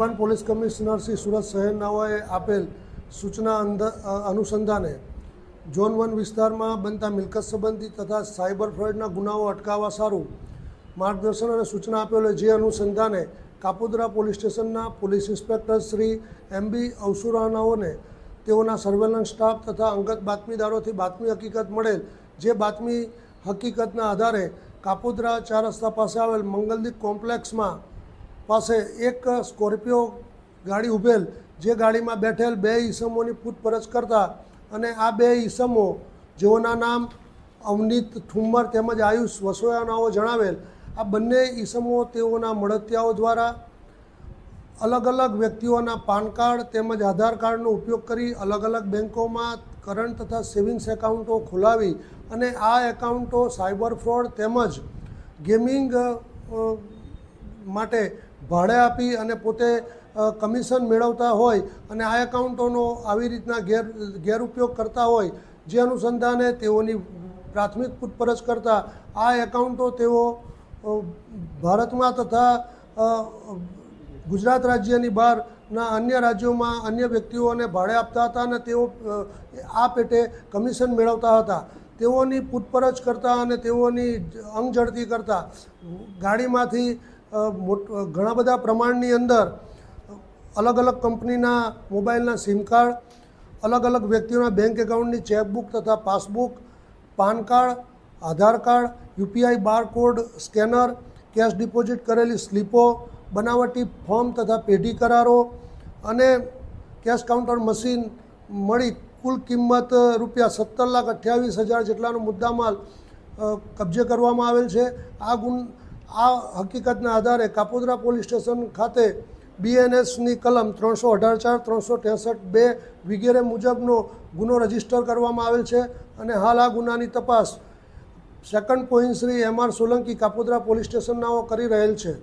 મહેરબાન police commissioner Shri Surat શહેરનાઓએ આપેલ સૂચના અનુસંધાને ઝોન 1 વિસ્તારમાં બનતા મિલકત સંબંધી તથા સાયબર ફ્રોડના ગુનાઓ અટકાવવા સારું માર્ગદર્શન અને સૂચના આપેલ જે અનુસંધાને કાપોદ્રા પોલીસ સ્ટેશનના પોલીસ ઇન્સ્પેક્ટર શ્રી MB અવસુરાનાઓને તેઓના સર્વેલન્સ સ્ટાફ તથા અંગત બાતમીદારોથી બાતમી હકીકત મળેલ, જે બાતમી હકીકતના આધારે કાપોદ્રા 4 રસ્તા પાસે આવેલ મંગલદીપ કોમ્પ્લેક્સમાં પાસે એક સ્કોર્પિયો ગાડી ઉભેલ, જે ગાડીમાં બેઠેલ 2 ઈસમોની પૂછપરછ કરતા અને આ 2 ઈસમો જેઓના નામ અવનીત ઠુમ્મર તેમજ આયુષ વસોયાનાઓ જણાવેલ, આ બંને ઈસમો તેઓના મળતિયાઓ દ્વારા અલગ અલગ વ્યક્તિઓના પાન કાર્ડ તેમજ આધાર કાર્ડનો ઉપયોગ કરી અલગ અલગ બેન્કોમાં કરંટ તથા સેવિંગ્સ એકાઉન્ટો ખોલાવી અને આ એકાઉન્ટો સાયબર ફ્રોડ તેમજ ગેમિંગ માટે ભાડે આપી અને પોતે કમિશન મેળવતા હોય અને આ એકાઉન્ટોનો આવી રીતના ગેરઉપયોગ કરતા હોય, જે અનુસંધાને તેઓની પ્રાથમિક પૂછપરછ કરતા આ એકાઉન્ટો તેઓ ભારતમાં તથા ગુજરાત રાજ્યની બહારના અન્ય રાજ્યોમાં અન્ય વ્યક્તિઓને ભાડે આપતા હતા અને તેઓ આ પેટે કમિશન મેળવતા હતા. તેઓની પૂછપરછ કરતા અને તેઓની અંગઝડતી કરતા ગાડીમાંથી ઘણા બધા પ્રમાણની અંદર અલગ અલગ કંપનીના મોબાઈલના સિમ કાર્ડ, અલગ અલગ વ્યક્તિઓના બેંક એકાઉન્ટની ચેકબુક તથા passbook, PAN card, Aadhaar card, UPI barcode scanner, cash deposit કરેલી સ્લીપો, બનાવટી ફોર્મ તથા પેઢી કરારો અને કેશ કાઉન્ટર મશીન મળી કુલ કિંમત ₹17,28,000 જેટલાનો મુદ્દામાલ કબજે કરવામાં આવેલ છે. આ હકીકતના આધારે કાપોદ્રા પોલીસ સ્ટેશન ખાતે BNSની કલમ 318(4), 363(2) વગેરે મુજબનો ગુનો રજીસ્ટર કરવામાં આવેલ છે અને હાલ આ ગુનાની તપાસ second point Shri MR Solanki Kapodra police સ્ટેશનનાઓ કરી રહેલ છે.